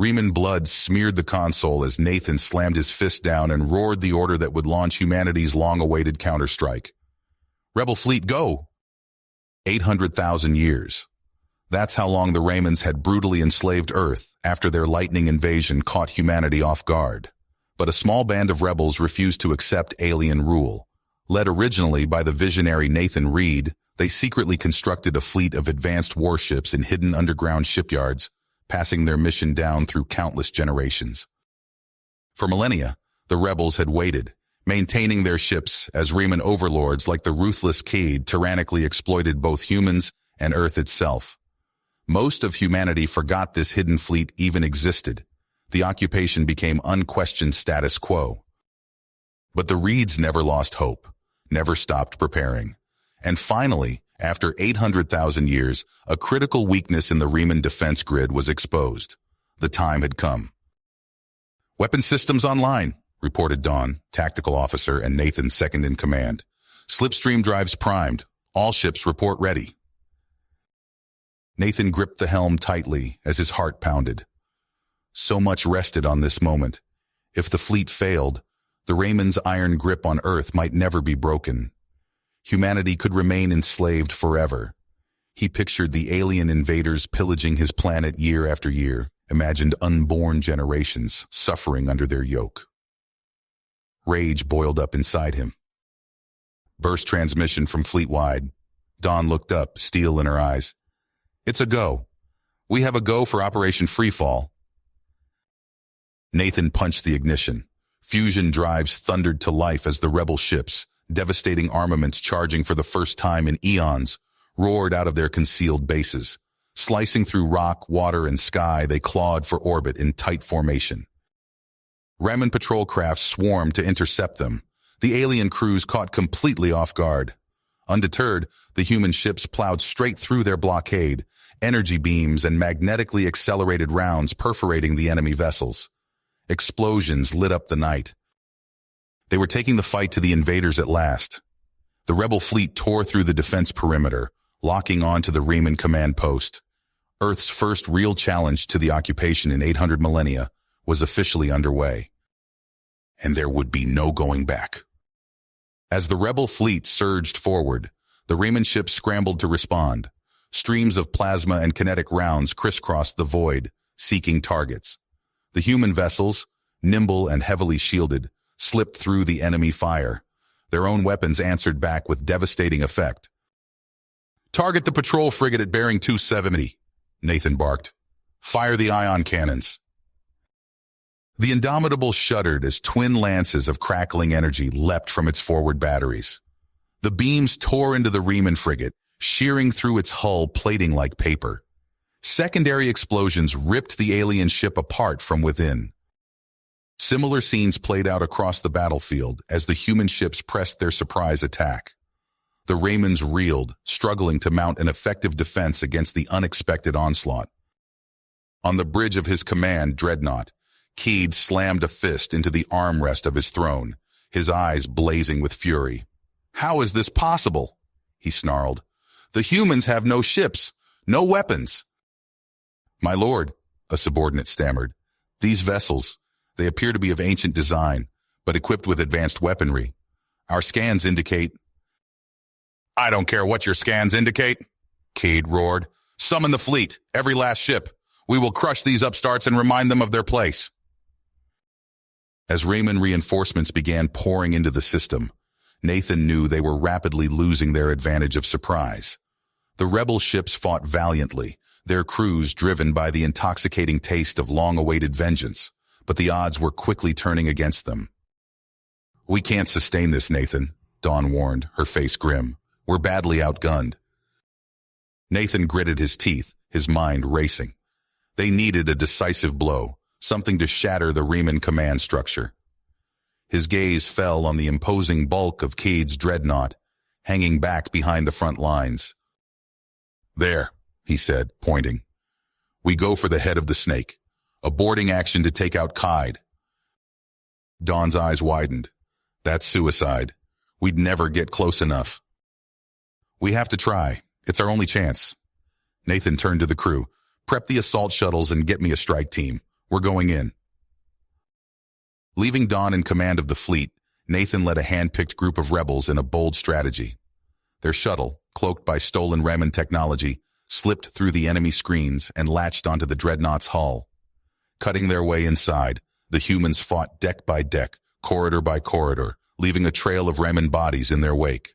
Riemann blood smeared the console as Nathan slammed his fist down and roared the order that would launch humanity's long-awaited counterstrike. "Rebel fleet, go!" 800,000 years. That's how long the Raymonds had brutally enslaved Earth after their lightning invasion caught humanity off guard. But a small band of rebels refused to accept alien rule. Led originally by the visionary Nathan Reed, they secretly constructed a fleet of advanced warships in hidden underground shipyards, passing their mission down through countless generations. For millennia, the rebels had waited, maintaining their ships as Riemann overlords like the ruthless Cade tyrannically exploited both humans and Earth itself. Most of humanity forgot this hidden fleet even existed. The occupation became unquestioned status quo. But the Reeds never lost hope, never stopped preparing. And finally, after 800,000 years, a critical weakness in the Riemann defense grid was exposed. The time had come. "Weapon systems online," reported Dawn, tactical officer and Nathan's second in command. "Slipstream drives primed. All ships report ready." Nathan gripped the helm tightly as his heart pounded. So much rested on this moment. If the fleet failed, the Raymond's iron grip on Earth might never be broken. Humanity could remain enslaved forever. He pictured the alien invaders pillaging his planet year after year, imagined unborn generations suffering under their yoke. Rage boiled up inside him. Burst transmission from fleet-wide. Dawn looked up, steel in her eyes. "It's a go. We have a go for Operation Freefall." Nathan punched the ignition. Fusion drives thundered to life as the rebel ships, devastating armaments charging for the first time in eons, roared out of their concealed bases. Slicing through rock, water, and sky, they clawed for orbit in tight formation. Raman patrol crafts swarmed to intercept them. The alien crews caught completely off guard. Undeterred, the human ships plowed straight through their blockade, energy beams and magnetically accelerated rounds perforating the enemy vessels. Explosions lit up the night. They were taking the fight to the invaders at last. The rebel fleet tore through the defense perimeter, locking on to the Riemann command post. Earth's first real challenge to the occupation in 800 millennia was officially underway. And there would be no going back. As the rebel fleet surged forward, the Riemann ships scrambled to respond. Streams of plasma and kinetic rounds crisscrossed the void, seeking targets. The human vessels, nimble and heavily shielded, slipped through the enemy fire. Their own weapons answered back with devastating effect. "Target the patrol frigate at bearing 270, Nathan barked. "Fire the ion cannons." The Indomitable shuddered as twin lances of crackling energy leapt from its forward batteries. The beams tore into the Riemann frigate, shearing through its hull plating like paper. Secondary explosions ripped the alien ship apart from within. Similar scenes played out across the battlefield as the human ships pressed their surprise attack. The Raymonds reeled, struggling to mount an effective defense against the unexpected onslaught. On the bridge of his command dreadnought, Cade slammed a fist into the armrest of his throne, his eyes blazing with fury. "How is this possible?" he snarled. "The humans have no ships, no weapons." "My lord," a subordinate stammered, "these vessels, they appear to be of ancient design, but equipped with advanced weaponry. Our scans indicate—" "I don't care what your scans indicate," Cade roared. "Summon the fleet, every last ship. We will crush these upstarts and remind them of their place." As Raymond reinforcements began pouring into the system, Nathan knew they were rapidly losing their advantage of surprise. The rebel ships fought valiantly, their crews driven by the intoxicating taste of long-awaited vengeance, but the odds were quickly turning against them. "We can't sustain this, Nathan," Dawn warned, her face grim. "We're badly outgunned." Nathan gritted his teeth, his mind racing. They needed a decisive blow, something to shatter the Riemann command structure. His gaze fell on the imposing bulk of Cade's dreadnought, hanging back behind the front lines. "There," he said, pointing. "We go for the head of the snake. A boarding action to take out Cade." Dawn's eyes widened. "That's suicide. We'd never get close enough." "We have to try. It's our only chance." Nathan turned to the crew. "Prep the assault shuttles and get me a strike team. We're going in. Leaving Dawn in command of the fleet, Nathan led a hand-picked group of rebels in a bold strategy. Their shuttle, cloaked by stolen Raman technology, slipped through the enemy screens and latched onto the dreadnought's hull. Cutting their way inside, the humans fought deck by deck, corridor by corridor, leaving a trail of Raman bodies in their wake.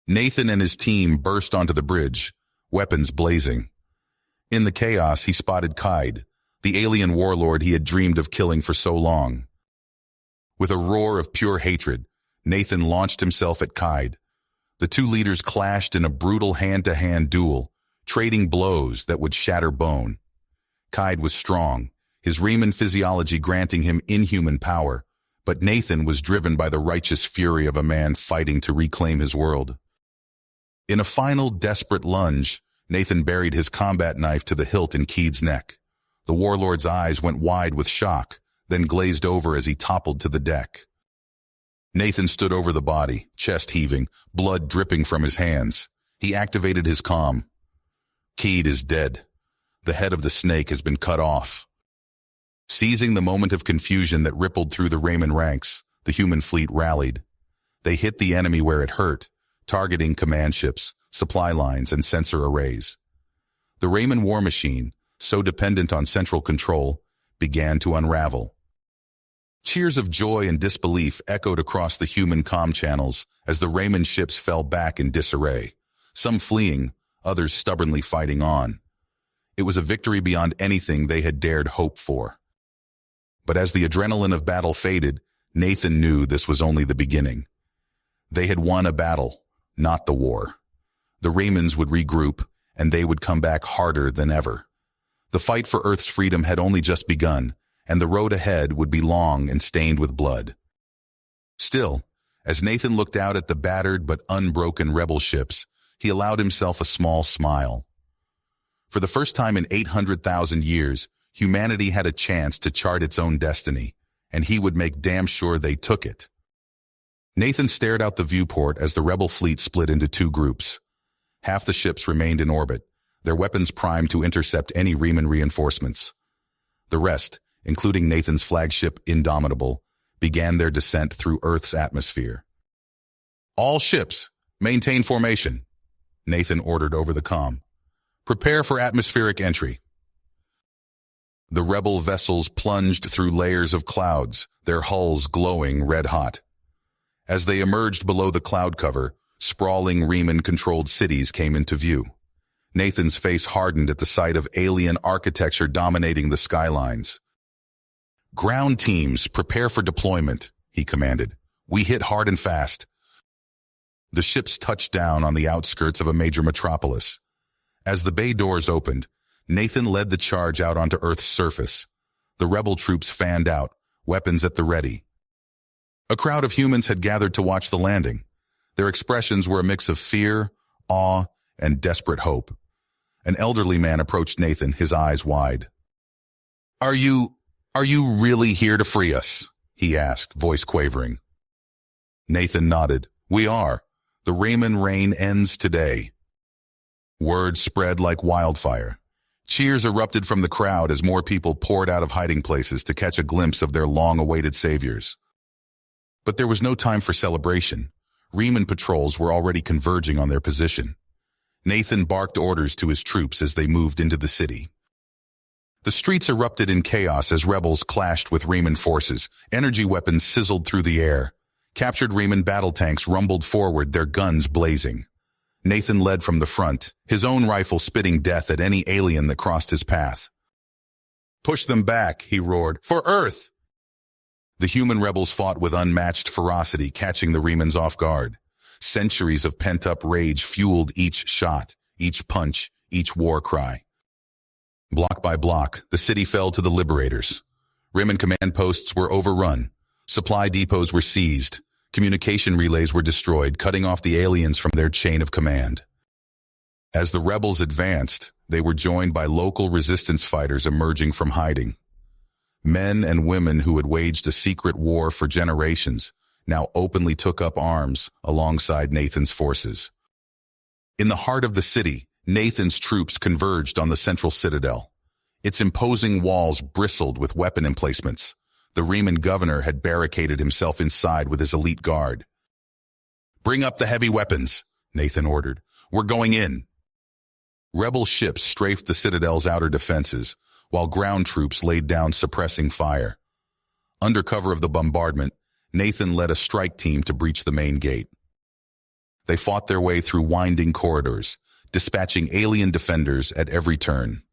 Nathan and his team burst onto the bridge, weapons blazing. In the chaos, he spotted Kaid, the alien warlord he had dreamed of killing for so long. With a roar of pure hatred, Nathan launched himself at Kaid. The two leaders clashed in a brutal hand-to-hand duel, trading blows that would shatter bone. Kaid was strong, his Raman physiology granting him inhuman power, but Nathan was driven by the righteous fury of a man fighting to reclaim his world. In a final desperate lunge, Nathan buried his combat knife to the hilt in Kaid's neck. The warlord's eyes went wide with shock, then glazed over as he toppled to the deck. Nathan stood over the body, chest heaving, blood dripping from his hands. He activated his comm. Kaid is dead. The head of the snake has been cut off. Seizing the moment of confusion that rippled through the Raman ranks, the human fleet rallied. They hit the enemy where it hurt, targeting command ships, supply lines, and sensor arrays. The Raman war machine, so dependent on central control, began to unravel. Cheers of joy and disbelief echoed across the human comm channels as the Raman ships fell back in disarray, some fleeing, others stubbornly fighting on. It was a victory beyond anything they had dared hope for. But as the adrenaline of battle faded, Nathan knew this was only the beginning. They had won a battle, not the war. The Ramans would regroup, and they would come back harder than ever. The fight for Earth's freedom had only just begun, and the road ahead would be long and stained with blood. Still, as Nathan looked out at the battered but unbroken rebel ships, he allowed himself a small smile. For the first time in 800,000 years, humanity had a chance to chart its own destiny, and he would make damn sure they took it. Nathan stared out the viewport as the rebel fleet split into two groups. Half the ships remained in orbit, their weapons primed to intercept any Raman reinforcements. The rest, including Nathan's flagship Indomitable, began their descent through Earth's atmosphere. "All ships, maintain formation," Nathan ordered over the comm. "Prepare for atmospheric entry." The rebel vessels plunged through layers of clouds, their hulls glowing red-hot. As they emerged below the cloud cover, sprawling Raman-controlled cities came into view. Nathan's face hardened at the sight of alien architecture dominating the skylines. "Ground teams, prepare for deployment," he commanded. "We hit hard and fast." The ships touched down on the outskirts of a major metropolis. As the bay doors opened, Nathan led the charge out onto Earth's surface. The rebel troops fanned out, weapons at the ready. A crowd of humans had gathered to watch the landing. Their expressions were a mix of fear, awe, and desperate hope. An elderly man approached Nathan, his eyes wide. Are you really here to free us?" he asked, voice quavering. Nathan nodded. "We are. The Raman reign ends today." Word spread like wildfire. Cheers erupted from the crowd as more people poured out of hiding places to catch a glimpse of their long-awaited saviors. But there was no time for celebration. Raman patrols were already converging on their position. Nathan barked orders to his troops as they moved into the city. The streets erupted in chaos as rebels clashed with Raman forces. Energy weapons sizzled through the air. Captured Raman battle tanks rumbled forward, their guns blazing. Nathan led from the front, his own rifle spitting death at any alien that crossed his path. "Push them back," he roared. "For Earth!" The human rebels fought with unmatched ferocity, catching the Ramans off guard. Centuries of pent-up rage fueled each shot, each punch, each war cry. Block by block, the city fell to the liberators. Raman command posts were overrun. Supply depots were seized. Communication relays were destroyed, cutting off the aliens from their chain of command. As the rebels advanced, they were joined by local resistance fighters emerging from hiding. Men and women who had waged a secret war for generations now openly took up arms alongside Nathan's forces. In the heart of the city, Nathan's troops converged on the central citadel. Its imposing walls bristled with weapon emplacements. The Riemann governor had barricaded himself inside with his elite guard. "Bring up the heavy weapons," Nathan ordered. "We're going in." Rebel ships strafed the citadel's outer defenses, while ground troops laid down suppressing fire. Under cover of the bombardment, Nathan led a strike team to breach the main gate. They fought their way through winding corridors, dispatching alien defenders at every turn.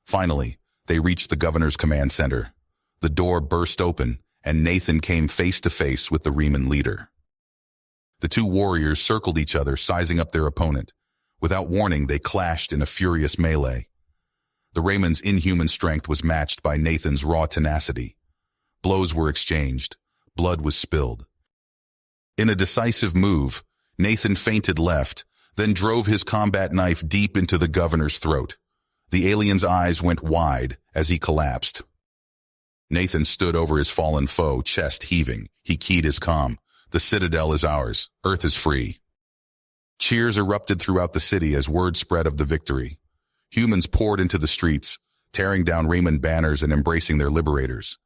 Finally, they reached the governor's command center. The door burst open, and Nathan came face to face with the Riemann leader. The two warriors circled each other, sizing up their opponent. Without warning, they clashed in a furious melee. The Riemann's inhuman strength was matched by Nathan's raw tenacity. Blows were exchanged. Blood was spilled. In a decisive move, Nathan feinted left, then drove his combat knife deep into the governor's throat. The alien's eyes went wide as he collapsed. Nathan stood over his fallen foe, chest heaving. He keyed his comm. "The citadel is ours. Earth is free." Cheers erupted throughout the city as word spread of the victory. Humans poured into the streets, tearing down Riemann banners and embracing their liberators.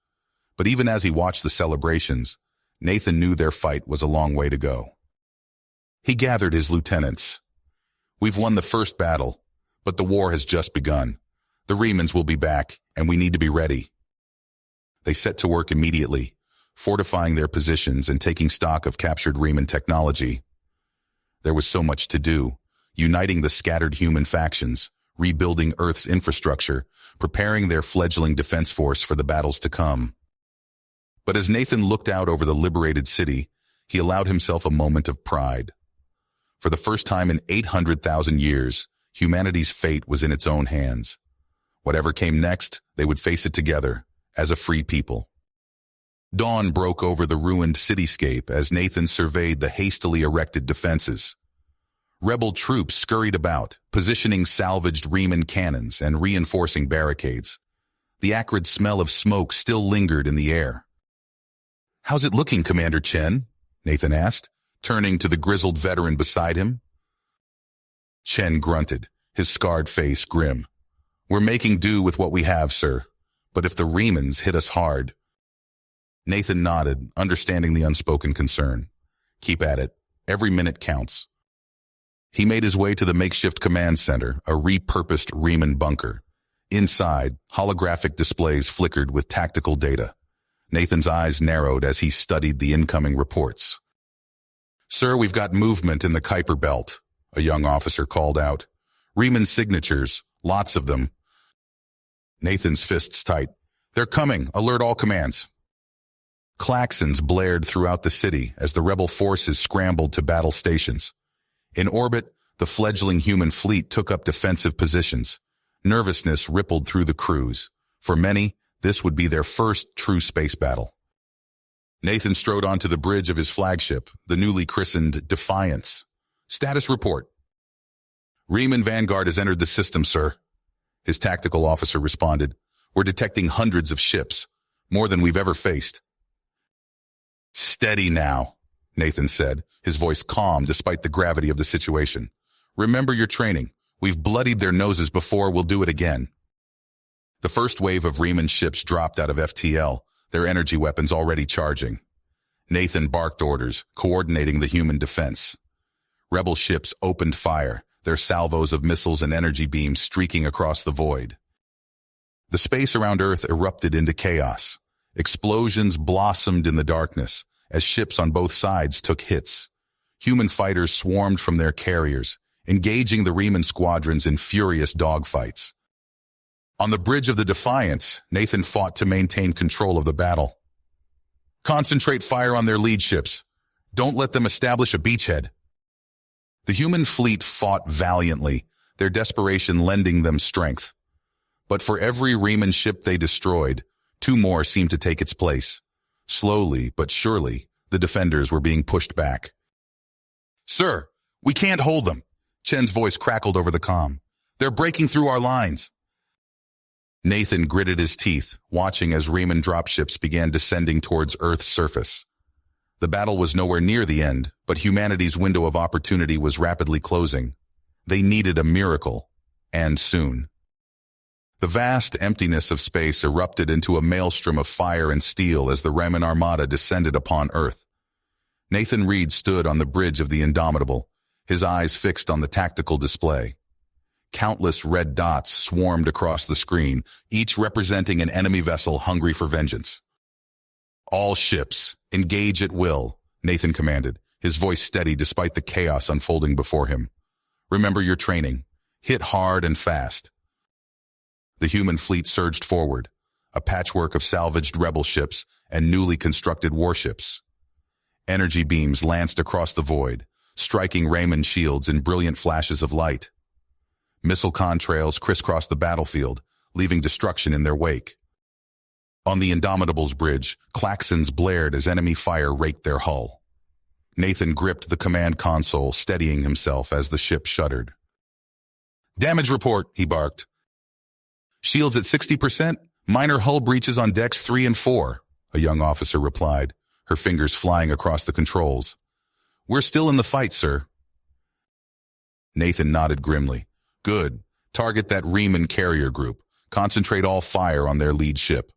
But even as he watched the celebrations, Nathan knew their fight was a long way to go. He gathered his lieutenants. "We've won the first battle, but the war has just begun. The Riemanns will be back, and we need to be ready." They set to work immediately, fortifying their positions and taking stock of captured Riemann technology. There was so much to do, uniting the scattered human factions, rebuilding Earth's infrastructure, preparing their fledgling defense force for the battles to come. But as Nathan looked out over the liberated city, he allowed himself a moment of pride. For the first time in 800,000 years, humanity's fate was in its own hands. Whatever came next, they would face it together, as a free people. Dawn broke over the ruined cityscape as Nathan surveyed the hastily erected defenses. Rebel troops scurried about, positioning salvaged Riemann cannons and reinforcing barricades. The acrid smell of smoke still lingered in the air. "How's it looking, Commander Chen?" Nathan asked, turning to the grizzled veteran beside him. Chen grunted, his scarred face grim. "We're making do with what we have, sir. But if the Riemanns hit us hard..." Nathan nodded, understanding the unspoken concern. "Keep at it. Every minute counts." He made his way to the makeshift command center, a repurposed Riemann bunker. Inside, holographic displays flickered with tactical data. Nathan's eyes narrowed as he studied the incoming reports. "Sir, we've got movement in the Kuiper Belt," a young officer called out. "Riemann signatures, lots of them." Nathan's fists tight. "They're coming. Alert all commands." Klaxons blared throughout the city as the rebel forces scrambled to battle stations. In orbit, the fledgling human fleet took up defensive positions. Nervousness rippled through the crews. For many, this would be their first true space battle. Nathan strode onto the bridge of his flagship, the newly christened Defiance. "Status report." "Riemann Vanguard has entered the system, sir." His tactical officer responded. "We're detecting hundreds of ships, more than we've ever faced." "Steady now," Nathan said, his voice calm despite the gravity of the situation. "Remember your training. We've bloodied their noses before, we'll do it again." The first wave of Riemann ships dropped out of FTL, their energy weapons already charging. Nathan barked orders, coordinating the human defense. Rebel ships opened fire, their salvos of missiles and energy beams streaking across the void. The space around Earth erupted into chaos. Explosions blossomed in the darkness as ships on both sides took hits. Human fighters swarmed from their carriers, engaging the Riemann squadrons in furious dogfights. On the bridge of the Defiance, Nathan fought to maintain control of the battle. "Concentrate fire on their lead ships. Don't let them establish a beachhead." The human fleet fought valiantly, their desperation lending them strength. But for every Riemann ship they destroyed, two more seemed to take its place. Slowly but surely, the defenders were being pushed back. "Sir, we can't hold them," Chen's voice crackled over the comm. "They're breaking through our lines." Nathan gritted his teeth, watching as Riemann dropships began descending towards Earth's surface. The battle was nowhere near the end, but humanity's window of opportunity was rapidly closing. They needed a miracle, and soon. The vast emptiness of space erupted into a maelstrom of fire and steel as the Reman Armada descended upon Earth. Nathan Reed stood on the bridge of the Indomitable, his eyes fixed on the tactical display. Countless red dots swarmed across the screen, each representing an enemy vessel hungry for vengeance. "All ships, engage at will," Nathan commanded, his voice steady despite the chaos unfolding before him. "Remember your training. Hit hard and fast." The human fleet surged forward, a patchwork of salvaged rebel ships and newly constructed warships. Energy beams lanced across the void, striking Raymond shields in brilliant flashes of light. Missile contrails crisscrossed the battlefield, leaving destruction in their wake. On the Indomitable's bridge, klaxons blared as enemy fire raked their hull. Nathan gripped the command console, steadying himself as the ship shuddered. "Damage report," he barked. "Shields at 60%, minor hull breaches on decks 3 and 4, a young officer replied, her fingers flying across the controls. "We're still in the fight, sir." Nathan nodded grimly. "Good. Target that Reman carrier group. Concentrate all fire on their lead ship."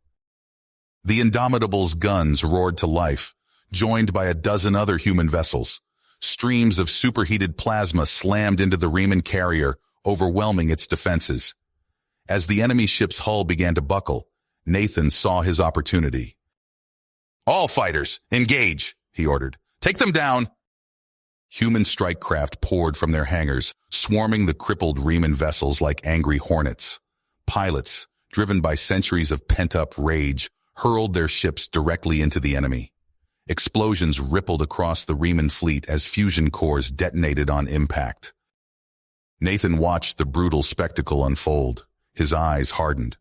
The Indomitable's guns roared to life, joined by a dozen other human vessels. Streams of superheated plasma slammed into the Reman carrier, overwhelming its defenses. As the enemy ship's hull began to buckle, Nathan saw his opportunity. "All fighters, engage," he ordered. "Take them down." Human strike craft poured from their hangars, swarming the crippled Reman vessels like angry hornets. Pilots, driven by centuries of pent-up rage, hurled their ships directly into the enemy. Explosions rippled across the Reman fleet as fusion cores detonated on impact. Nathan watched the brutal spectacle unfold. His eyes hardened.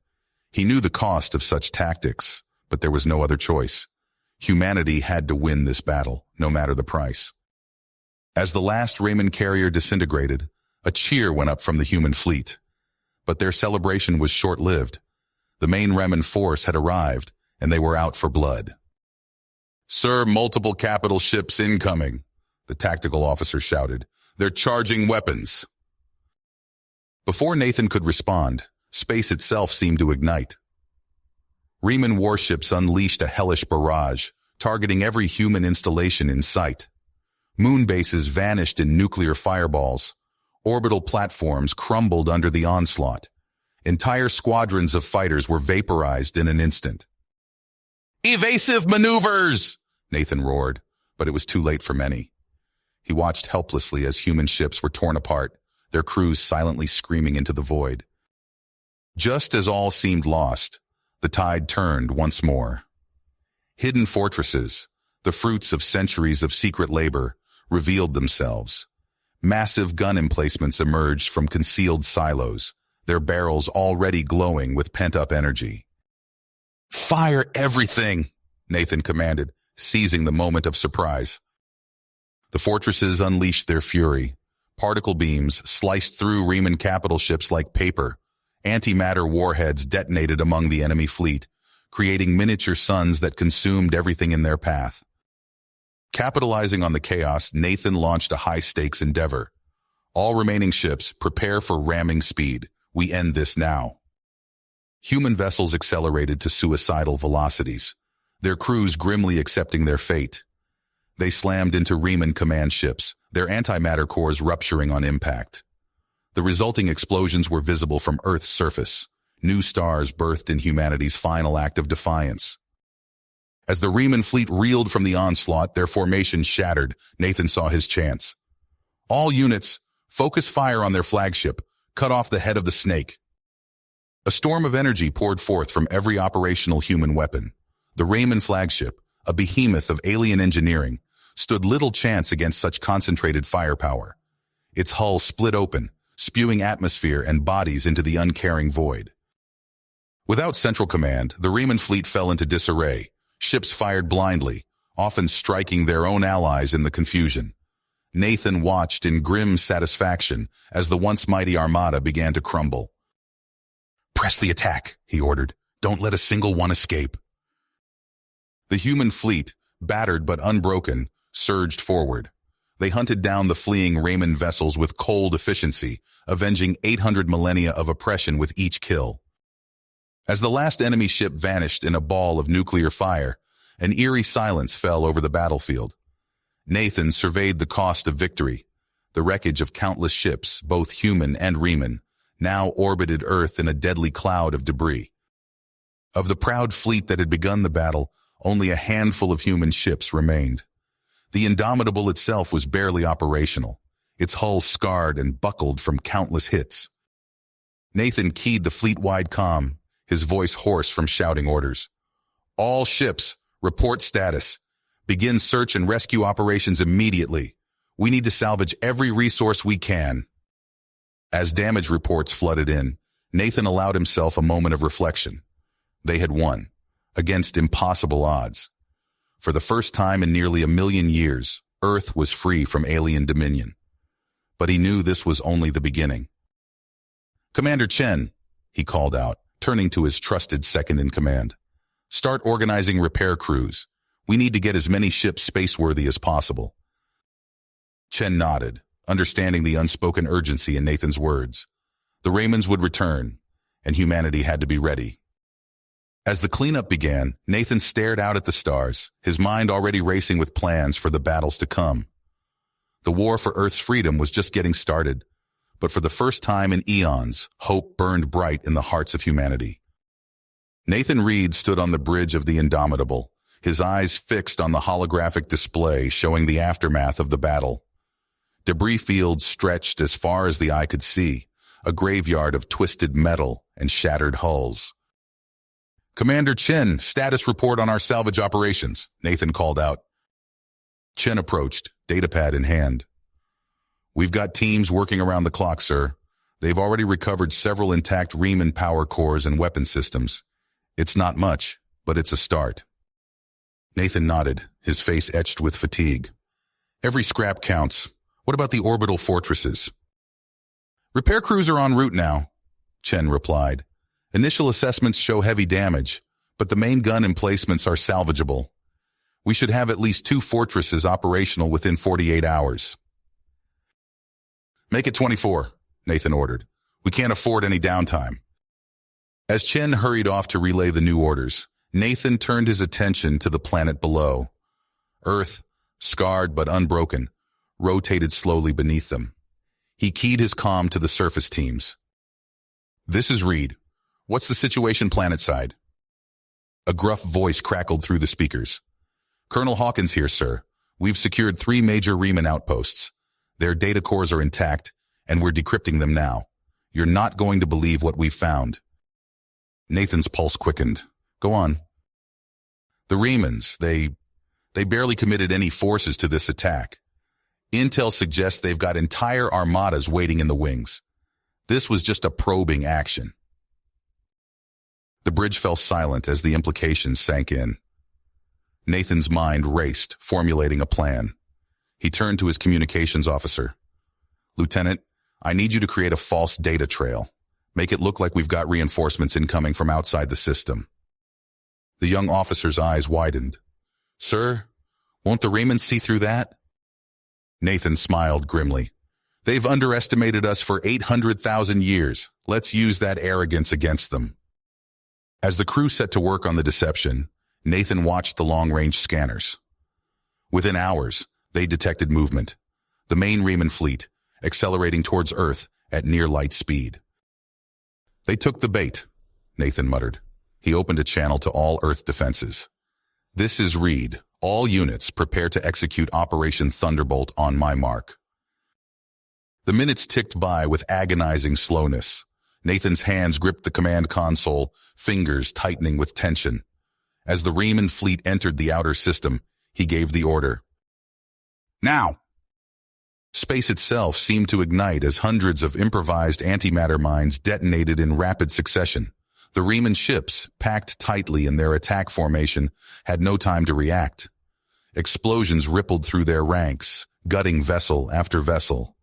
He knew the cost of such tactics, but there was no other choice. Humanity had to win this battle, no matter the price. As the last Reman carrier disintegrated, a cheer went up from the human fleet. But their celebration was short-lived. The main Reman force had arrived, and they were out for blood. "Sir, multiple capital ships incoming," the tactical officer shouted. "They're charging weapons." Before Nathan could respond, space itself seemed to ignite. Reman warships unleashed a hellish barrage, targeting every human installation in sight. Moon bases vanished in nuclear fireballs. Orbital platforms crumbled under the onslaught. Entire squadrons of fighters were vaporized in an instant. "Evasive maneuvers!" Nathan roared, but it was too late for many. He watched helplessly as human ships were torn apart, their crews silently screaming into the void. Just as all seemed lost, the tide turned once more. Hidden fortresses, the fruits of centuries of secret labor, revealed themselves. Massive gun emplacements emerged from concealed silos, their barrels already glowing with pent-up energy. "Fire everything!" Nathan commanded, seizing the moment of surprise. The fortresses unleashed their fury. Particle beams sliced through Reman capital ships like paper. Antimatter warheads detonated among the enemy fleet, creating miniature suns that consumed everything in their path. Capitalizing on the chaos, Nathan launched a high-stakes endeavor. "All remaining ships, prepare for ramming speed. We end this now." Human vessels accelerated to suicidal velocities, their crews grimly accepting their fate. They slammed into Reman command ships, their antimatter cores rupturing on impact. The resulting explosions were visible from Earth's surface. New stars birthed in humanity's final act of defiance. As the Reman fleet reeled from the onslaught, their formation shattered. Nathan saw his chance. "All units, focus fire on their flagship. Cut off the head of the snake." A storm of energy poured forth from every operational human weapon. The Reman flagship, a behemoth of alien engineering, stood little chance against such concentrated firepower. Its hull split open, spewing atmosphere and bodies into the uncaring void. Without central command, the Reman fleet fell into disarray. Ships fired blindly, often striking their own allies in the confusion. Nathan watched in grim satisfaction as the once mighty armada began to crumble. "Press the attack," he ordered. "Don't let a single one escape." The human fleet, battered but unbroken, surged forward. They hunted down the fleeing Reman vessels with cold efficiency, avenging 800 millennia of oppression with each kill. As the last enemy ship vanished in a ball of nuclear fire, an eerie silence fell over the battlefield. Nathan surveyed the cost of victory. The wreckage of countless ships, both human and Riemann, now orbited Earth in a deadly cloud of debris. Of the proud fleet that had begun the battle, only a handful of human ships remained. The Indomitable itself was barely operational, its hull scarred and buckled from countless hits. Nathan keyed the fleet-wide comm, his voice hoarse from shouting orders. All ships, report status. Begin search and rescue operations immediately. We need to salvage every resource we can. As damage reports flooded in, Nathan allowed himself a moment of reflection. They had won, against impossible odds. For the first time in nearly 1,000,000 years, Earth was free from alien dominion. But he knew this was only the beginning. Commander Chen, he called out, turning to his trusted second-in-command. Start organizing repair crews. We need to get as many ships space-worthy as possible. Chen nodded, understanding the unspoken urgency in Nathan's words. The Raymonds would return, and humanity had to be ready. As the cleanup began, Nathan stared out at the stars, his mind already racing with plans for the battles to come. The war for Earth's freedom was just getting started, but for the first time in eons, hope burned bright in the hearts of humanity. Nathan Reed stood on the bridge of the Indomitable, his eyes fixed on the holographic display showing the aftermath of the battle. Debris fields stretched as far as the eye could see, a graveyard of twisted metal and shattered hulls. Commander Chen, status report on our salvage operations, Nathan called out. Chen approached, datapad in hand. We've got teams working around the clock, sir. They've already recovered several intact Riemann power cores and weapon systems. It's not much, but it's a start. Nathan nodded, his face etched with fatigue. Every scrap counts. What about the orbital fortresses? Repair crews are en route now, Chen replied. Initial assessments show heavy damage, but the main gun emplacements are salvageable. We should have at least 2 fortresses operational within 48 hours. Make it 24, Nathan ordered. We can't afford any downtime. As Chen hurried off to relay the new orders, Nathan turned his attention to the planet below. Earth, scarred but unbroken, rotated slowly beneath them. He keyed his comm to the surface teams. This is Reed. What's the situation planetside? A gruff voice crackled through the speakers. Colonel Hawkins here, sir. We've secured 3 major Riemann outposts. Their data cores are intact, and we're decrypting them now. You're not going to believe what we've found. Nathan's pulse quickened. Go on. The Riemanns, they barely committed any forces to this attack. Intel suggests they've got entire armadas waiting in the wings. This was just a probing action. The bridge fell silent as the implications sank in. Nathan's mind raced, formulating a plan. He turned to his communications officer. Lieutenant, I need you to create a false data trail. Make it look like we've got reinforcements incoming from outside the system. The young officer's eyes widened. Sir, won't the Riemanns see through that? Nathan smiled grimly. They've underestimated us for 800,000 years. Let's use that arrogance against them. As the crew set to work on the deception, Nathan watched the long-range scanners. Within hours, they detected movement. The main Riemann fleet, accelerating towards Earth at near-light speed. They took the bait, Nathan muttered. He opened a channel to all Earth defenses. This is Reed. All units prepare to execute Operation Thunderbolt on my mark. The minutes ticked by with agonizing slowness. Nathan's hands gripped the command console, fingers tightening with tension. As the Riemann fleet entered the outer system, he gave the order. Now! Space itself seemed to ignite as hundreds of improvised antimatter mines detonated in rapid succession. The Riemann ships, packed tightly in their attack formation, had no time to react. Explosions rippled through their ranks, gutting vessel after vessel.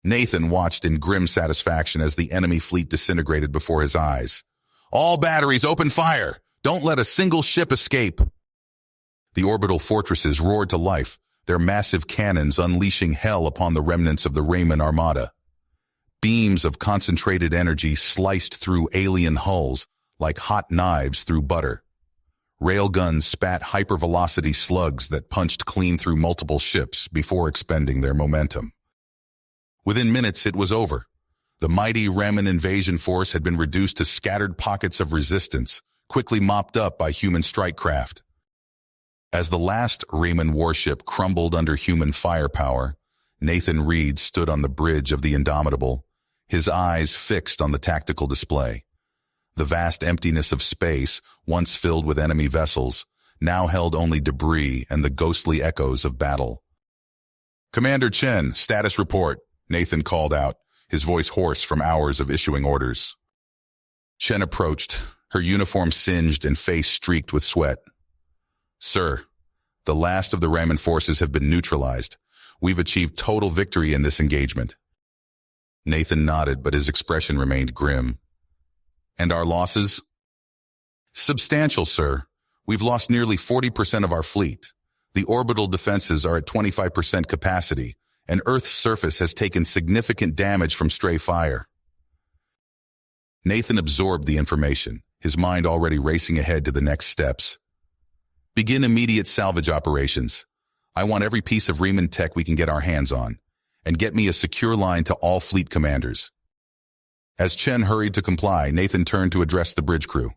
Nathan watched in grim satisfaction as the enemy fleet disintegrated before his eyes. All batteries, open fire! Don't let a single ship escape! The orbital fortresses roared to life, their massive cannons unleashing hell upon the remnants of the Riemann armada. Beams of concentrated energy sliced through alien hulls, like hot knives through butter. Railguns spat hypervelocity slugs that punched clean through multiple ships before expending their momentum. Within minutes, it was over. The mighty Reman invasion force had been reduced to scattered pockets of resistance, quickly mopped up by human strike craft. As the last Reman warship crumbled under human firepower, Nathan Reed stood on the bridge of the Indomitable, his eyes fixed on the tactical display. The vast emptiness of space, once filled with enemy vessels, now held only debris and the ghostly echoes of battle. "Commander Chen, status report," Nathan called out, his voice hoarse from hours of issuing orders. Chen approached, her uniform singed and face streaked with sweat. "Sir, the last of the Raman forces have been neutralized. We've achieved total victory in this engagement." Nathan nodded, but his expression remained grim. "And our losses?" "Substantial, sir. We've lost nearly 40% of our fleet. The orbital defenses are at 25% capacity, and Earth's surface has taken significant damage from stray fire." Nathan absorbed the information, his mind already racing ahead to the next steps. "Begin immediate salvage operations. I want every piece of Reman tech we can get our hands on, and get me a secure line to all fleet commanders." As Chen hurried to comply, Nathan turned to address the bridge crew.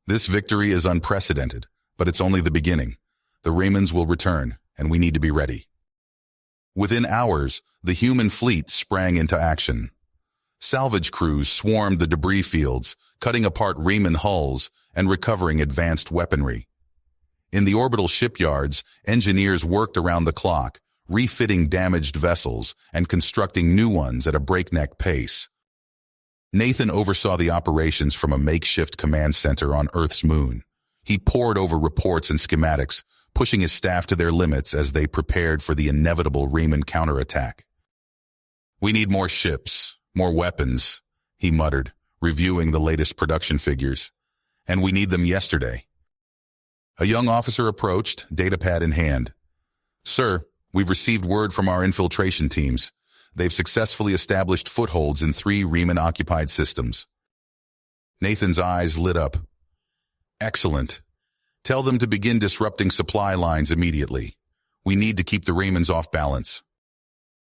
"This victory is unprecedented, but it's only the beginning. The Ramans will return, and we need to be ready." Within hours, the human fleet sprang into action. Salvage crews swarmed the debris fields, cutting apart Raman hulls and recovering advanced weaponry. In the orbital shipyards, engineers worked around the clock, refitting damaged vessels and constructing new ones at a breakneck pace. Nathan oversaw the operations from a makeshift command center on Earth's moon. He pored over reports and schematics, pushing his staff to their limits as they prepared for the inevitable Raman counterattack. "We need more ships, more weapons," he muttered, reviewing the latest production figures. "And we need them yesterday." A young officer approached, datapad in hand. "Sir, we've received word from our infiltration teams. They've successfully established footholds in 3 Raman-occupied systems." Nathan's eyes lit up. "Excellent. Tell them to begin disrupting supply lines immediately. We need to keep the Ramans off balance."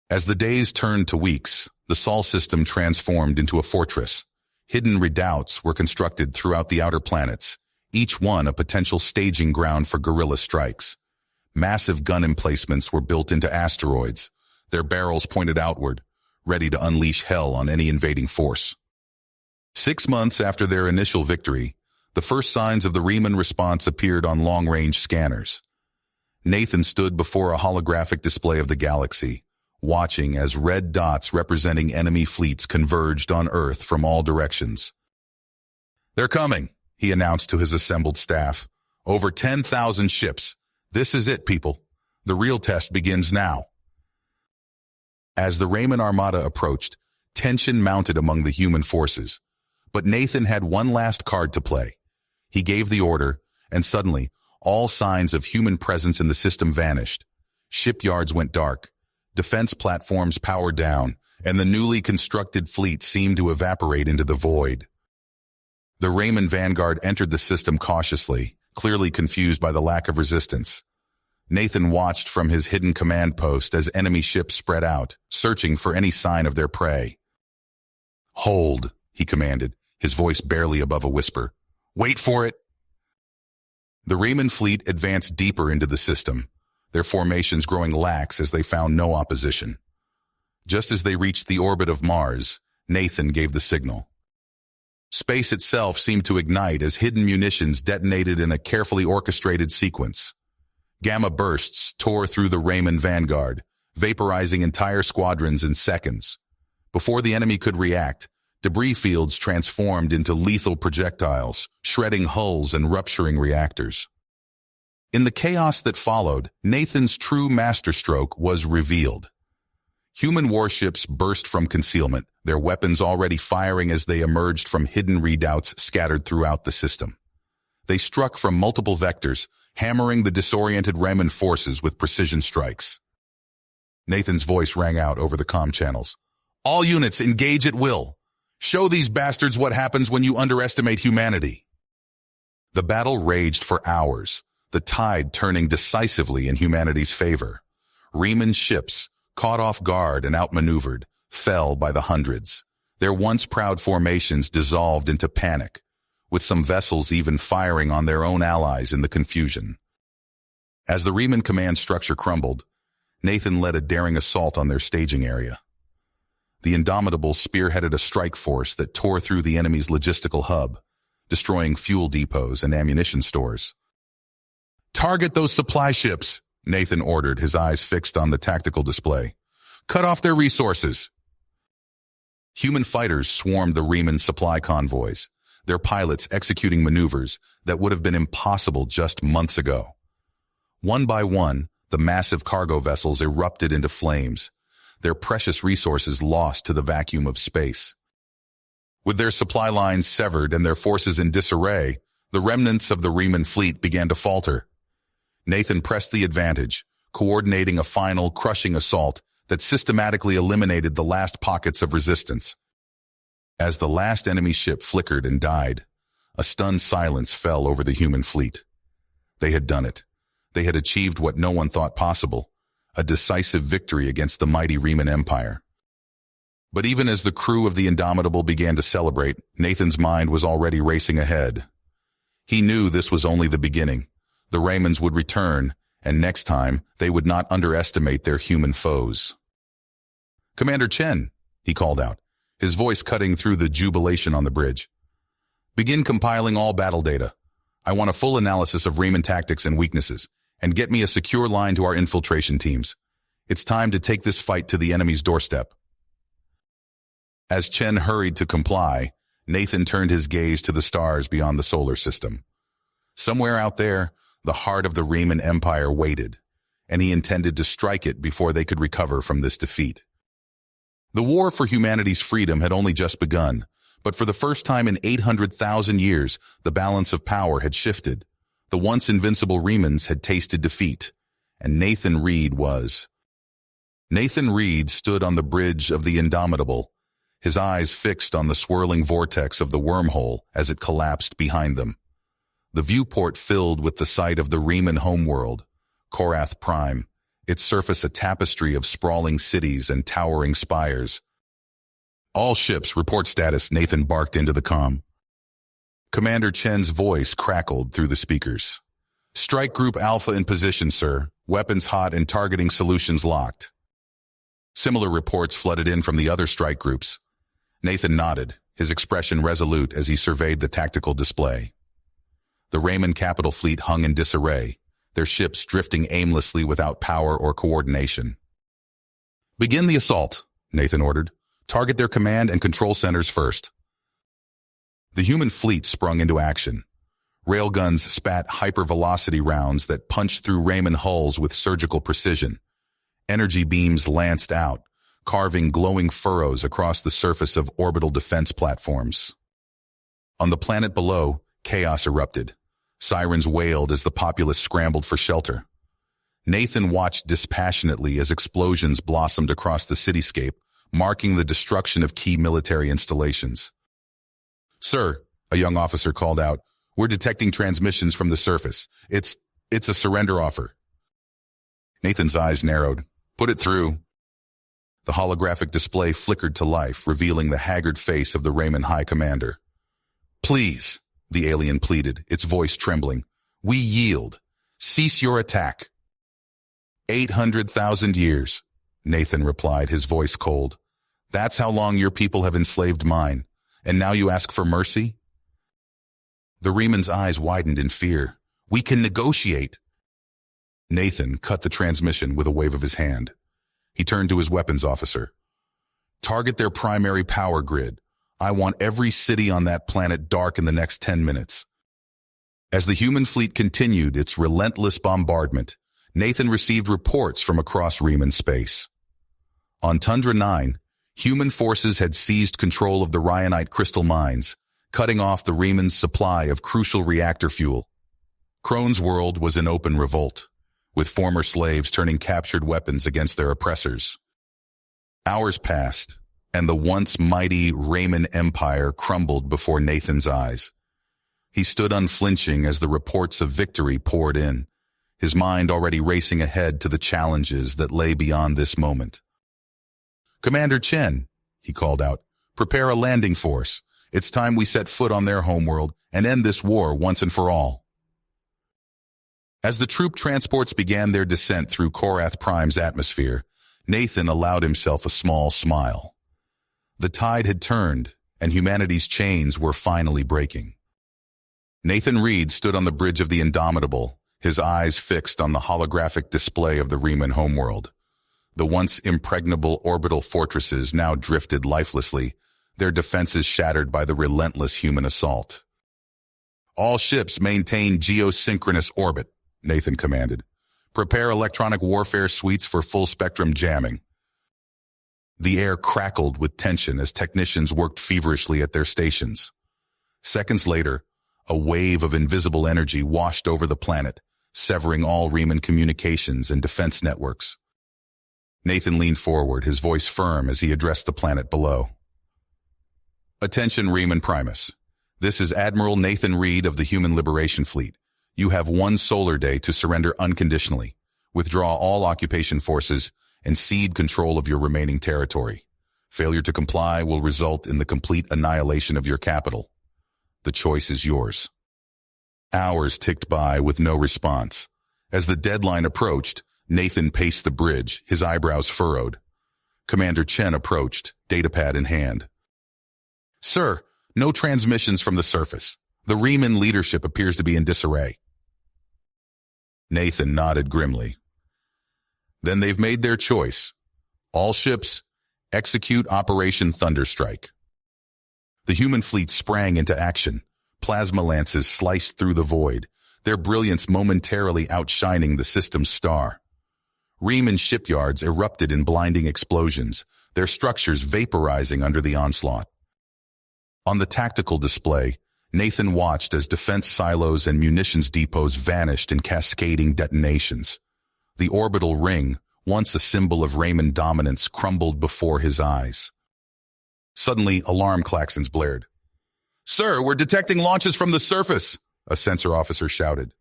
As the days turned to weeks, the Sol system transformed into a fortress. Hidden redoubts were constructed throughout the outer planets, each one a potential staging ground for guerrilla strikes. Massive gun emplacements were built into asteroids, their barrels pointed outward, ready to unleash hell on any invading force. 6 months after their initial victory, the first signs of the Raman response appeared on long-range scanners. Nathan stood before a holographic display of the galaxy, watching as red dots representing enemy fleets converged on Earth from all directions. "They're coming," he announced to his assembled staff. "Over 10,000 ships. This is it, people. The real test begins now." As the Raman Armada approached, tension mounted among the human forces. But Nathan had one last card to play. He gave the order, and suddenly, all signs of human presence in the system vanished. Shipyards went dark, defense platforms powered down, and the newly constructed fleet seemed to evaporate into the void. The Raman Vanguard entered the system cautiously, clearly confused by the lack of resistance. Nathan watched from his hidden command post as enemy ships spread out, searching for any sign of their prey. "Hold," he commanded, his voice barely above a whisper. "Wait for it." The Raman fleet advanced deeper into the system, their formations growing lax as they found no opposition. Just as they reached the orbit of Mars, Nathan gave the signal. Space itself seemed to ignite as hidden munitions detonated in a carefully orchestrated sequence. Gamma bursts tore through the Raman Vanguard, vaporizing entire squadrons in seconds. Before the enemy could react, debris fields transformed into lethal projectiles, shredding hulls and rupturing reactors. In the chaos that followed, Nathan's true masterstroke was revealed. Human warships burst from concealment, their weapons already firing as they emerged from hidden redoubts scattered throughout the system. They struck from multiple vectors, hammering the disoriented Raman forces with precision strikes. Nathan's voice rang out over the comm channels. "All units engage at will. Show these bastards what happens when you underestimate humanity. The battle raged for hours, the tide turning decisively in humanity's favor. Rieman's ships, caught off guard and outmaneuvered, fell by the hundreds. Their once proud formations dissolved into panic, with some vessels even firing on their own allies in the confusion. As the Riemann command structure crumbled, Nathan led a daring assault on their staging area. The Indomitable spearheaded a strike force that tore through the enemy's logistical hub, destroying fuel depots and ammunition stores. "Target those supply ships," Nathan ordered, his eyes fixed on the tactical display. "Cut off their resources." Human fighters swarmed the Riemann supply convoys, their pilots executing maneuvers that would have been impossible just months ago. One by one, the massive cargo vessels erupted into flames, their precious resources lost to the vacuum of space. With their supply lines severed and their forces in disarray, the remnants of the Riemann fleet began to falter. Nathan pressed the advantage, coordinating a final, crushing assault that systematically eliminated the last pockets of resistance. As the last enemy ship flickered and died, a stunned silence fell over the human fleet. They had done it. They had achieved what no one thought possible, a decisive victory against the mighty Riemann Empire. But even as the crew of the Indomitable began to celebrate, Nathan's mind was already racing ahead. He knew this was only the beginning. The Riemanns would return, and next time, they would not underestimate their human foes. "Commander Chen," he called out, his voice cutting through the jubilation on the bridge. "Begin compiling all battle data. I want a full analysis of Riemann tactics and weaknesses, and get me a secure line to our infiltration teams. It's time to take this fight to the enemy's doorstep." As Chen hurried to comply, Nathan turned his gaze to the stars beyond the solar system. Somewhere out there, the heart of the Riemann Empire waited, and he intended to strike it before they could recover from this defeat. The war for humanity's freedom had only just begun, but for the first time in 800,000 years, the balance of power had shifted. The once invincible Riemanns had tasted defeat, and Nathan Reed stood on the bridge of the Indomitable, his eyes fixed on the swirling vortex of the wormhole as it collapsed behind them. The viewport filled with the sight of the Riemann homeworld, Korath Prime, its surface a tapestry of sprawling cities and towering spires. "All ships, report status," Nathan barked into the comm. Commander Chen's voice crackled through the speakers. "Strike Group Alpha in position, sir. Weapons hot and targeting solutions locked." Similar reports flooded in from the other strike groups. Nathan nodded, his expression resolute as he surveyed the tactical display. The Riemann capital fleet hung in disarray, their ships drifting aimlessly without power or coordination. "Begin the assault," Nathan ordered. "Target their command and control centers first." The human fleet sprung into action. Railguns spat hypervelocity rounds that punched through Riemann hulls with surgical precision. Energy beams lanced out, carving glowing furrows across the surface of orbital defense platforms. On the planet below, chaos erupted. Sirens wailed as the populace scrambled for shelter. Nathan watched dispassionately as explosions blossomed across the cityscape, marking the destruction of key military installations. "Sir," a young officer called out, "we're detecting transmissions from the surface. It's a surrender offer." Nathan's eyes narrowed. "Put it through." The holographic display flickered to life, revealing the haggard face of the Riemann High Commander. "Please," the alien pleaded, its voice trembling. "We yield. Cease your attack." 800,000 years, Nathan replied, his voice cold. "That's how long your people have enslaved mine, and now you ask for mercy?" The Riemann's eyes widened in fear. "We can negotiate." Nathan cut the transmission with a wave of his hand. He turned to his weapons officer. "Target their primary power grid. I want every city on that planet dark in the next 10 minutes. As the human fleet continued its relentless bombardment, Nathan received reports from across Riemann space. On Tundra 9, human forces had seized control of the Ryanite crystal mines, cutting off the Riemann's supply of crucial reactor fuel. Krone's world was in open revolt, with former slaves turning captured weapons against their oppressors. Hours passed, and the once mighty Raymond Empire crumbled before Nathan's eyes. He stood unflinching as the reports of victory poured in, his mind already racing ahead to the challenges that lay beyond this moment. "Commander Chen," he called out, "prepare a landing force. It's time we set foot on their homeworld and end this war once and for all." As the troop transports began their descent through Korath Prime's atmosphere, Nathan allowed himself a small smile. The tide had turned, and humanity's chains were finally breaking. Nathan Reed stood on the bridge of the Indomitable, his eyes fixed on the holographic display of the Riemann homeworld. The once impregnable orbital fortresses now drifted lifelessly, their defenses shattered by the relentless human assault. "All ships maintain geosynchronous orbit," Nathan commanded. "Prepare electronic warfare suites for full-spectrum jamming." The air crackled with tension as technicians worked feverishly at their stations. Seconds later, a wave of invisible energy washed over the planet, severing all Riemann communications and defense networks. Nathan leaned forward, his voice firm as he addressed the planet below. "Attention, Riemann Primus. This is Admiral Nathan Reed of the Human Liberation Fleet. You have 1 solar day to surrender unconditionally, withdraw all occupation forces, and cede control of your remaining territory. Failure to comply will result in the complete annihilation of your capital. The choice is yours." Hours ticked by with no response. As the deadline approached, Nathan paced the bridge, his eyebrows furrowed. Commander Chen approached, datapad in hand. "Sir, no transmissions from the surface. The Riemann leadership appears to be in disarray." Nathan nodded grimly. "Then they've made their choice. All ships, execute Operation Thunderstrike." The human fleet sprang into action. Plasma lances sliced through the void, their brilliance momentarily outshining the system's star. Riemann shipyards erupted in blinding explosions, their structures vaporizing under the onslaught. On the tactical display, Nathan watched as defense silos and munitions depots vanished in cascading detonations. The orbital ring, once a symbol of Raymond dominance, crumbled before his eyes. Suddenly, alarm klaxons blared. "Sir, we're detecting launches from the surface," a sensor officer shouted.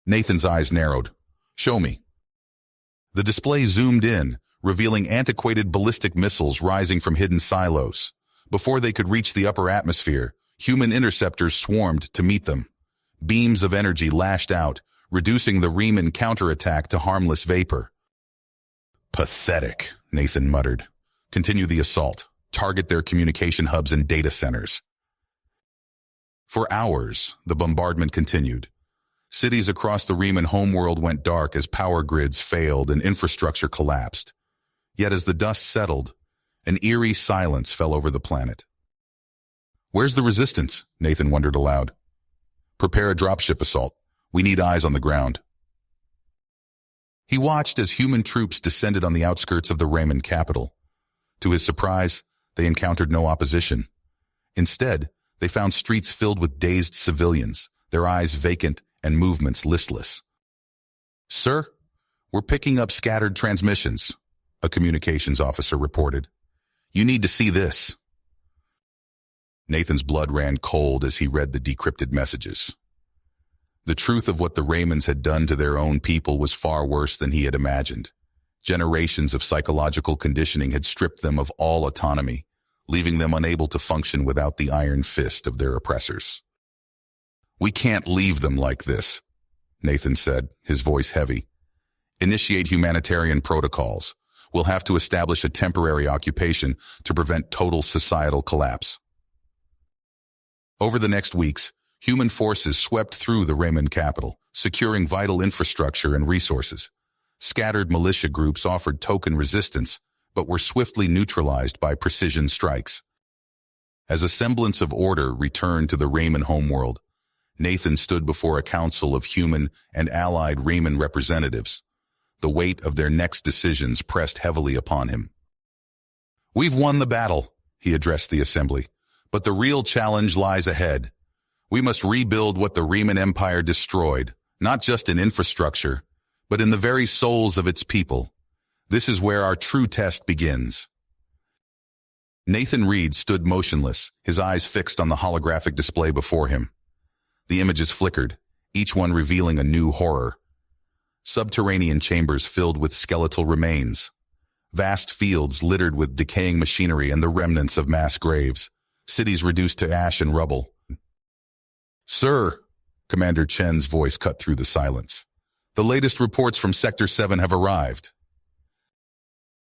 Nathan's eyes narrowed. "Show me." The display zoomed in, revealing antiquated ballistic missiles rising from hidden silos. Before they could reach the upper atmosphere, human interceptors swarmed to meet them. Beams of energy lashed out, reducing the Riemann counterattack to harmless vapor. "Pathetic," Nathan muttered. "Continue the assault. Target their communication hubs and data centers." For hours, the bombardment continued. Cities across the Riemann homeworld went dark as power grids failed and infrastructure collapsed. Yet as the dust settled, an eerie silence fell over the planet. "Where's the resistance?" Nathan wondered aloud. "Prepare a dropship assault. We need eyes on the ground." He watched as human troops descended on the outskirts of the Riemann capital. To his surprise, they encountered no opposition. Instead, they found streets filled with dazed civilians, their eyes vacant and movements listless. "Sir, we're picking up scattered transmissions," a communications officer reported. "You need to see this." Nathan's blood ran cold as he read the decrypted messages. The truth of what the Raymonds had done to their own people was far worse than he had imagined. Generations of psychological conditioning had stripped them of all autonomy, leaving them unable to function without the iron fist of their oppressors. "We can't leave them like this," Nathan said, his voice heavy. "Initiate humanitarian protocols. We'll have to establish a temporary occupation to prevent total societal collapse." Over the next weeks, human forces swept through the Raymond capital, securing vital infrastructure and resources. Scattered militia groups offered token resistance, but were swiftly neutralized by precision strikes. As a semblance of order returned to the Raymond homeworld, Nathan stood before a council of human and allied Raymond representatives. The weight of their next decisions pressed heavily upon him. "We've won the battle," he addressed the assembly, "but the real challenge lies ahead. We must rebuild what the Riemann Empire destroyed, not just in infrastructure, but in the very souls of its people. This is where our true test begins." Nathan Reed stood motionless, his eyes fixed on the holographic display before him. The images flickered, each one revealing a new horror. Subterranean chambers filled with skeletal remains. Vast fields littered with decaying machinery and the remnants of mass graves. Cities reduced to ash and rubble. "Sir," Commander Chen's voice cut through the silence. "The latest reports from Sector 7 have arrived."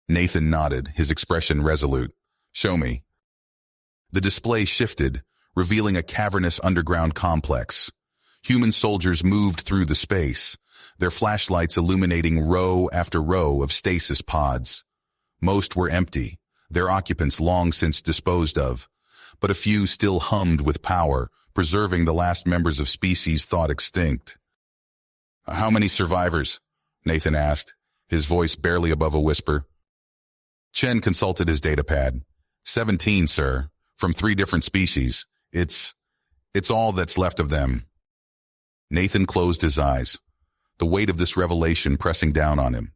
Nathan nodded, his expression resolute. "Show me." The display shifted, revealing a cavernous underground complex. Human soldiers moved through the space, their flashlights illuminating row after row of stasis pods. Most were empty, their occupants long since disposed of, but a few still hummed with power, preserving the last members of species thought extinct. "How many survivors?" Nathan asked, his voice barely above a whisper. Chen consulted his datapad. 17, sir, from 3 different species. It's all that's left of them." Nathan closed his eyes, the weight of this revelation pressing down on him.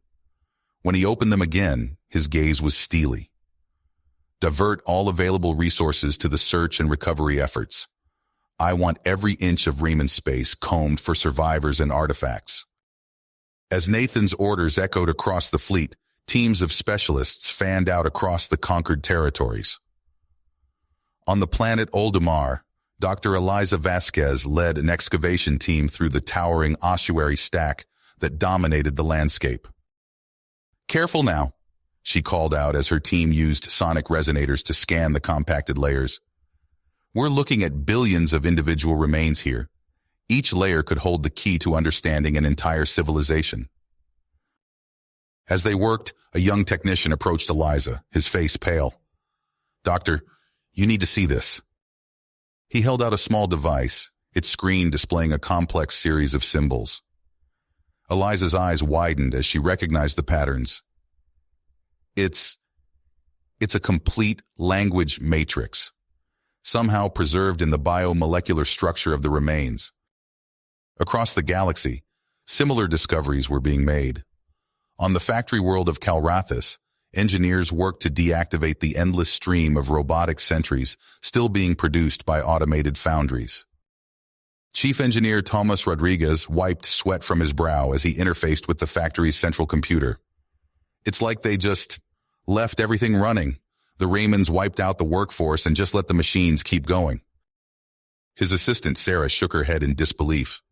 When he opened them again, his gaze was steely. "Divert all available resources to the search and recovery efforts. I want every inch of Raymond space combed for survivors and artifacts." As Nathan's orders echoed across the fleet, teams of specialists fanned out across the conquered territories. On the planet Oldemar, Dr. Eliza Vasquez led an excavation team through the towering ossuary stack that dominated the landscape. "Careful now," she called out as her team used sonic resonators to scan the compacted layers. "We're looking at billions of individual remains here. Each layer could hold the key to understanding an entire civilization." As they worked, a young technician approached Eliza, his face pale. "Doctor, you need to see this." He held out a small device, its screen displaying a complex series of symbols. Eliza's eyes widened as she recognized the patterns. It's a complete language matrix, somehow preserved in the biomolecular structure of the remains. Across the galaxy, similar discoveries were being made. On the factory world of Calrathis, engineers worked to deactivate the endless stream of robotic sentries still being produced by automated foundries. Chief Engineer Thomas Rodriguez wiped sweat from his brow as he interfaced with the factory's central computer. "It's like they just left everything running. The Raymonds wiped out the workforce and just let the machines keep going." His assistant Sarah shook her head in disbelief.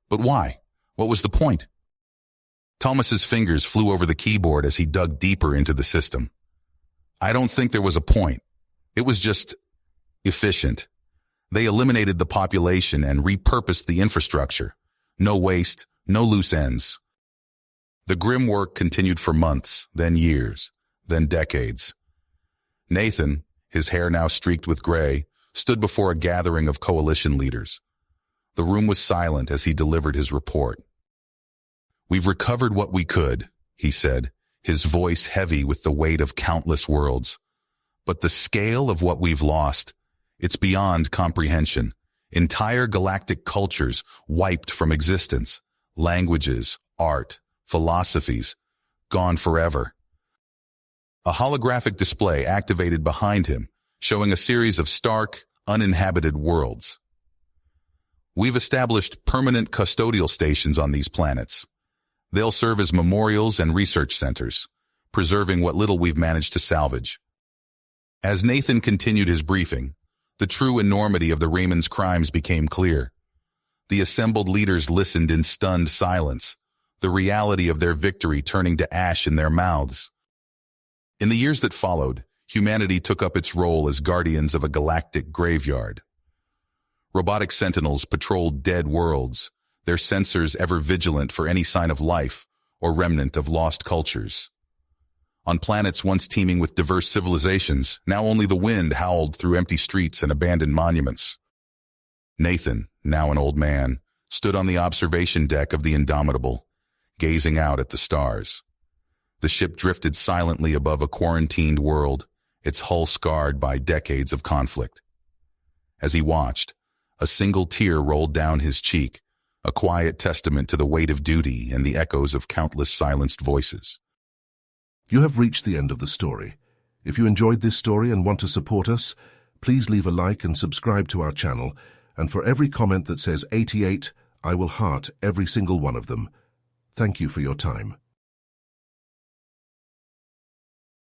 "But why? What was the point?" Thomas's fingers flew over the keyboard as he dug deeper into the system. "I don't think there was a point. It was just efficient. They eliminated the population and repurposed the infrastructure. No waste, no loose ends." The grim work continued for months, then years, then decades. Nathan, his hair now streaked with gray, stood before a gathering of coalition leaders. The room was silent as he delivered his report. "We've recovered what we could," he said, his voice heavy with the weight of countless worlds. "But the scale of what we've lost, it's beyond comprehension. Entire galactic cultures wiped from existence. Languages, art, philosophies, gone forever." A holographic display activated behind him, showing a series of stark, uninhabited worlds. "We've established permanent custodial stations on these planets. They'll serve as memorials and research centers, preserving what little we've managed to salvage." As Nathan continued his briefing, the true enormity of the Raymond's crimes became clear. The assembled leaders listened in stunned silence, the reality of their victory turning to ash in their mouths. In the years that followed, humanity took up its role as guardians of a galactic graveyard. Robotic sentinels patrolled dead worlds, their sensors ever vigilant for any sign of life or remnant of lost cultures. On planets once teeming with diverse civilizations, now only the wind howled through empty streets and abandoned monuments. Nathan, now an old man, stood on the observation deck of the Indomitable, gazing out at the stars. The ship drifted silently above a quarantined world, its hull scarred by decades of conflict. As he watched, a single tear rolled down his cheek, a quiet testament to the weight of duty and the echoes of countless silenced voices. You have reached the end of the story. If you enjoyed this story and want to support us, please leave a like and subscribe to our channel, and for every comment that says 88, I will heart every single one of them. Thank you for your time.